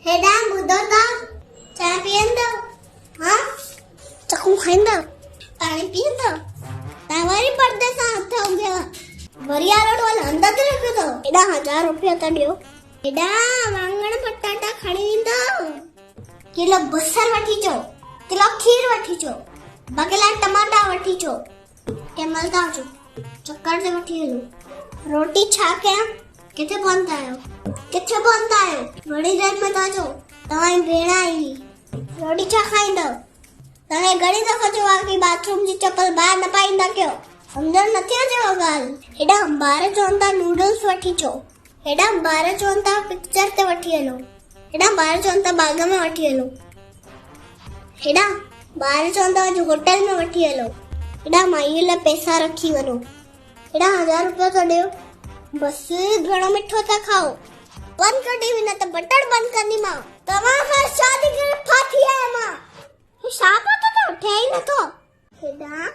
हेॾा ॿुधो था चांहि पीअंदव हा चकू खाईंदव पाणी पीअंदव तव्हां वरी पर्दे सां हथ उॻियव वरी आरोट वाल हंध ते रखियो अथव हेॾा 1000 रुपया था ॾियो हेॾा वाङण पटाटा खणी ईंदव किलो बसर वठी अचो किलो खीर वठी अचो ॿ किला टमाटा वठी अचो कंहिंमहिल था अचो चक्कर ते वठी हलो रोटी छा कयां किथे पहुता आहियो घणी देर में था अचो तव्हांजी भेण आई रोटी छा खाईंदव तव्हांखे घणी दफ़ा चयो आहे की बाथरूम जी चप्पल ॿाहिरि न पाईंदा कयो सम्झण नथी अचेव ॻाल्हि हेॾा ॿार चवनि था नूडल्स वठी अचो हेॾा ॿार चवनि था पिक्चर ते वठी हलो हेॾा ॿार चवनि था बाग में वठी हलो हेॾा ॿार चवनि था अॼु होटल में वठी हलो हेॾा माईअ लाइ पैसा रखी वञो हेॾा 1000 रुपया था ॾियो बस घणो मिठो था खाओ बंदि कर टीवी न त बटण बंदि कंदीमांव तव्हां सां शादी करे फाथी आहियां मां छा पतो थिए ई नथो हेॾा